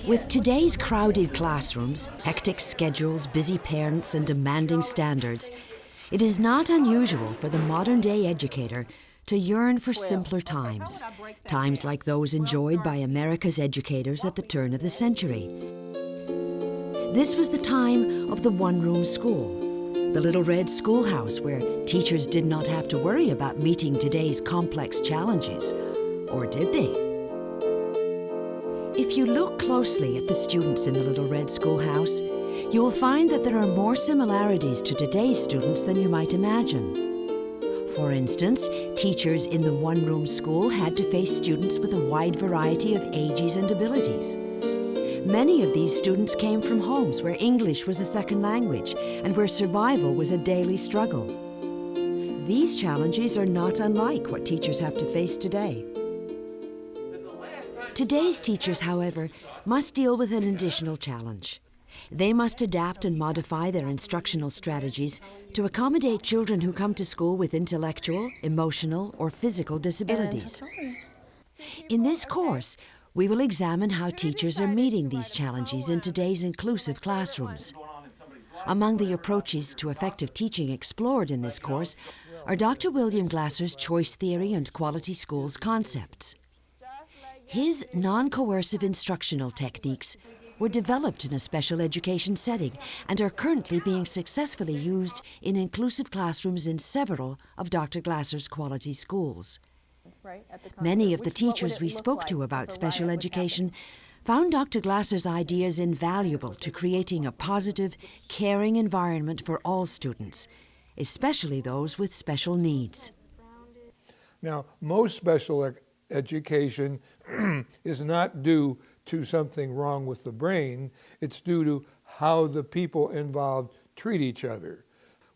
With today's crowded classrooms, hectic schedules, busy parents, and demanding standards, it is not unusual for the modern-day educator to yearn for simpler times, times like those enjoyed by America's educators at the turn of the century. This was the time of the one-room school, the little red schoolhouse where teachers did not have to worry about meeting today's complex challenges, or did they? If you look closely at the students in the Little Red Schoolhouse, you will find that there are more similarities to today's students than you might imagine. For instance, teachers in the one-room school had to face students with a wide variety of ages and abilities. Many of these students came from homes where English was a second language and where survival was a daily struggle. These challenges are not unlike what teachers have to face today. Today's teachers, however, must deal with an additional challenge. They must adapt and modify their instructional strategies to accommodate children who come to school with intellectual, emotional, or physical disabilities. In this course, we will examine how teachers are meeting these challenges in today's inclusive classrooms. Among the approaches to effective teaching explored in this course are Dr. William Glasser's choice theory and quality schools concepts. His non-coercive instructional techniques were developed in a special education setting and are currently being successfully used in inclusive classrooms in several of Dr. Glasser's quality schools. Many of the teachers we spoke to about special education found Dr. Glasser's ideas invaluable to creating a positive, caring environment for all students, especially those with special needs. Now, most special education is not due to something wrong with the brain. It's due to how the people involved treat each other.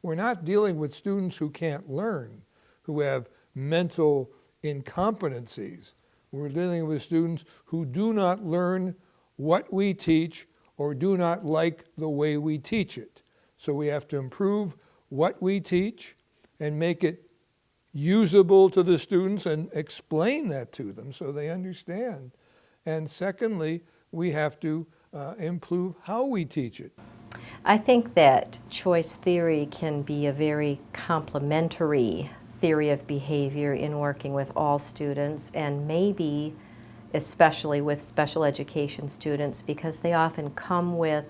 We're not dealing with students who can't learn, who have mental incompetencies. We're dealing with students who do not learn what we teach or do not like the way we teach it. So we have to improve what we teach and make it usable to the students and explain that to them so they understand. And secondly, we have to improve how we teach it. I think that choice theory can be a very complementary theory of behavior in working with all students, and maybe especially with special education students, because they often come with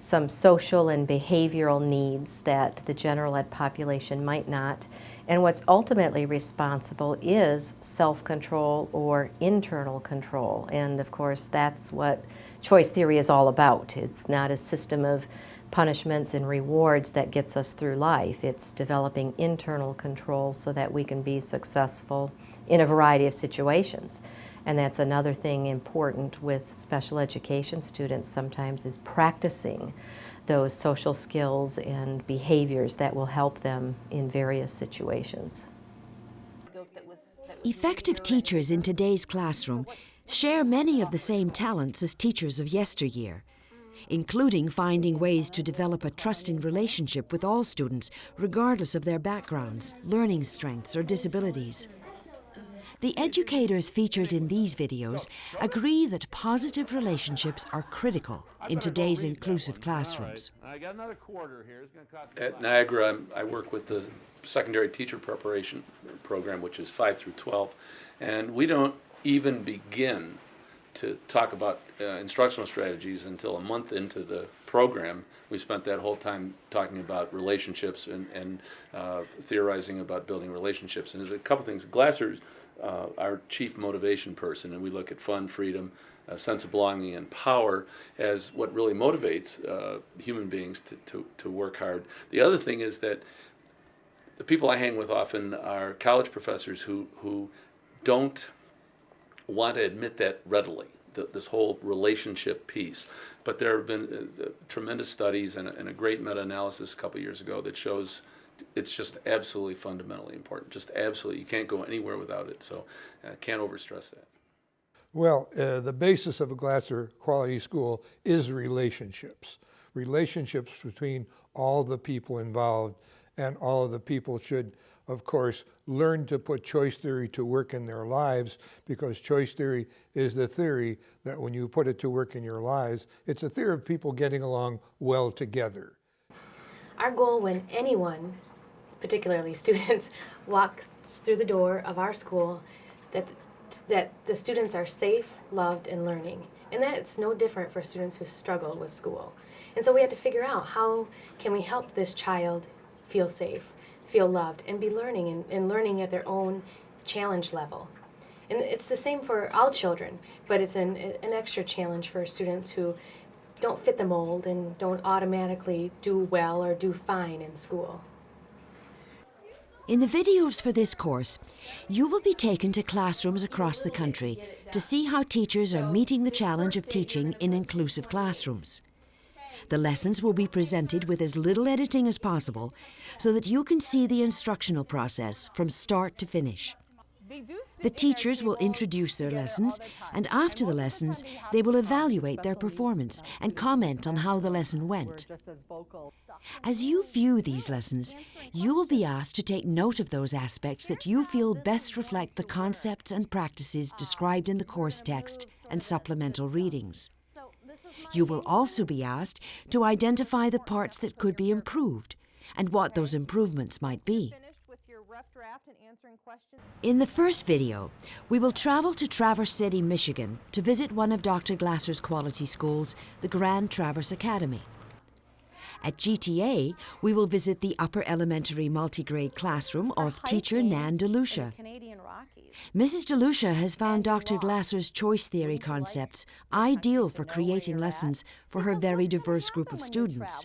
some social and behavioral needs that the general ed population might not. And what's ultimately responsible is self-control or internal control. And of course, that's what choice theory is all about. It's not a system of punishments and rewards that gets us through life. It's developing internal control so that we can be successful in a variety of situations. And that's another thing important with special education students sometimes, is practicing those social skills and behaviors that will help them in various situations. Effective teachers in today's classroom share many of the same talents as teachers of yesteryear, including finding ways to develop a trusting relationship with all students, regardless of their backgrounds, learning strengths, or disabilities. The educators featured in these videos agree that positive relationships are critical in today's inclusive classrooms. At Niagara, I work with the secondary teacher preparation program, which is 5 through 12, and we don't even begin to talk about instructional strategies until a month into the program. We spent that whole time talking about relationships and theorizing about building relationships. And there's a couple things. Glasser's our chief motivation person, and we look at fun, freedom, a sense of belonging, and power as what really motivates human beings to work hard. The other thing is that the people I hang with often are college professors who don't want to admit that readily, this whole relationship piece. But there have been tremendous studies and a great meta-analysis a couple years ago that shows it's just absolutely fundamentally important. Just absolutely, you can't go anywhere without it. So I can't overstress that. Well, the basis of a Glasser Quality School is relationships. Relationships between all the people involved, and all of the people should of course, learn to put choice theory to work in their lives, because choice theory is the theory that when you put it to work in your lives, it's a theory of people getting along well together. Our goal when anyone, particularly students, walks through the door of our school, that the students are safe, loved, and learning. And that's no different for students who struggle with school. And so we have to figure out, how can we help this child feel safe, feel loved, and be learning, and learning at their own challenge level. And it's the same for all children, but it's an extra challenge for students who don't fit the mold and don't automatically do well or do fine in school. In the videos for this course, you will be taken to classrooms across the country to see how teachers are meeting the challenge of teaching in inclusive classrooms. The lessons will be presented with as little editing as possible so that you can see the instructional process from start to finish. The teachers will introduce their lessons, and after the lessons, they will evaluate their performance and comment on how the lesson went. As you view these lessons, you will be asked to take note of those aspects that you feel best reflect the concepts and practices described in the course text and supplemental readings. You will also be asked to identify the parts that could be improved and what those improvements might be. In the first video, we will travel to Traverse City, Michigan to visit one of Dr. Glasser's quality schools, the Grand Traverse Academy. At GTA, we will visit the upper elementary multigrade classroom of teacher Nan DeLucia. Mrs. DeLucia has found Dr. Glasser's choice theory concepts ideal for creating lessons for her very diverse group of students.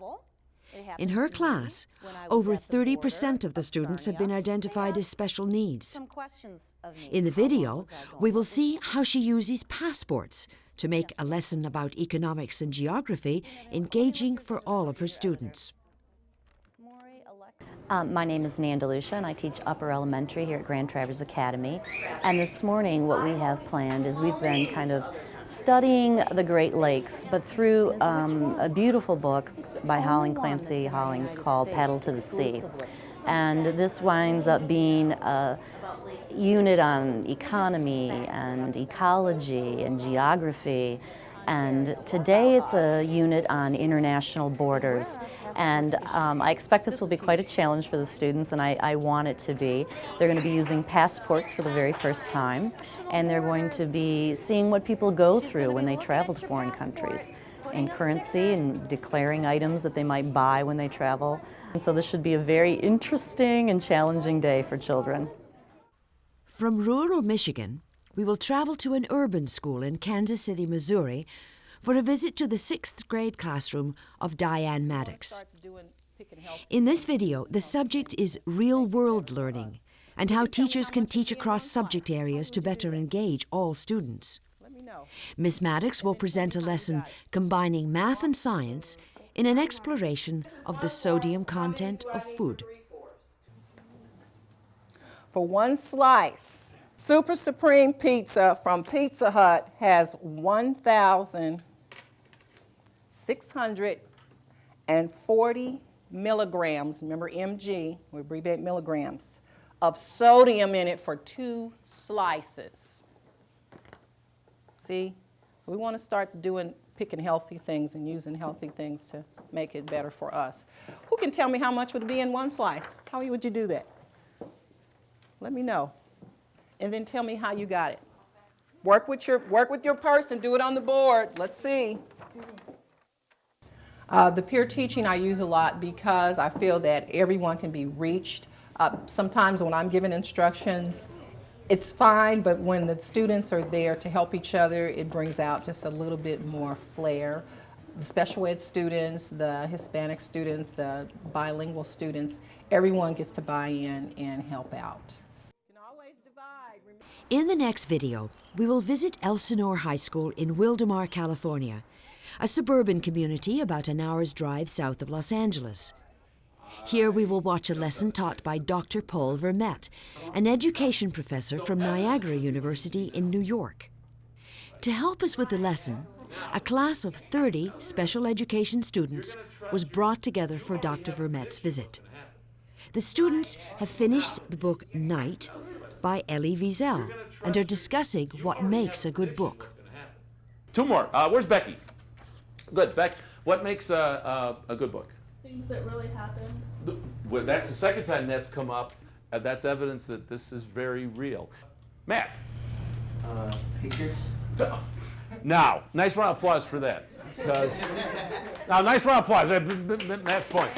In her class, over 30% of the students have been identified as special needs. In the video, we will see how she uses passports to make a lesson about economics and geography engaging for all of her students. My name is Nan DeLucia, and I teach upper elementary here at Grand Traverse Academy. And this morning, what we have planned is we've been kind of studying the Great Lakes, but through a beautiful book by Holling Clancy Hollings called Paddle to the Sea. And this winds up being a unit on economy and ecology and geography. And today it's a unit on international borders. And I expect this will be quite a challenge for the students, and I want it to be. They're going to be using passports for the very first time, and they're going to be seeing what people go through when they travel to foreign countries, in currency and declaring items that they might buy when they travel. And so this should be a very interesting and challenging day for children. From rural Michigan, we will travel to an urban school in Kansas City, Missouri, for a visit to the 6th grade classroom of Diane Maddox. In this video, the subject is real-world learning and how teachers can teach across subject areas to better engage all students. Ms. Maddox will present a lesson combining math and science in an exploration of the sodium content of food. For one slice, Super Supreme Pizza from Pizza Hut has 1,640 milligrams, remember mg, we abbreviate milligrams, of sodium in it for 2 slices. See, we want to start picking healthy things and using healthy things to make it better for us. Who can tell me how much would be in one slice? How would you do that? Let me know. And then tell me how you got it. Work with your person. Do it on the board. Let's see. The peer teaching I use a lot because I feel that everyone can be reached. Sometimes when I'm giving instructions, it's fine, but when the students are there to help each other, it brings out just a little bit more flair. The special ed students, the Hispanic students, the bilingual students, everyone gets to buy in and help out. In the next video, we will visit Elsinore High School in Wildomar, California, a suburban community about an hour's drive south of Los Angeles. Here we will watch a lesson taught by Dr. Paul Vermette, an education professor from Niagara University in New York. To help us with the lesson, a class of 30 special education students was brought together for Dr. Vermette's visit. The students have finished the book Night by Elie Wiesel and are discussing what makes a good book. Two more. Where's Becky? Good. Beck, what makes a good book? Things that really happened. Well, that's the second time that's come up. That's evidence that this is very real. Matt? Pictures? Now, nice round of applause for that. Now, nice round of applause. Matt's point.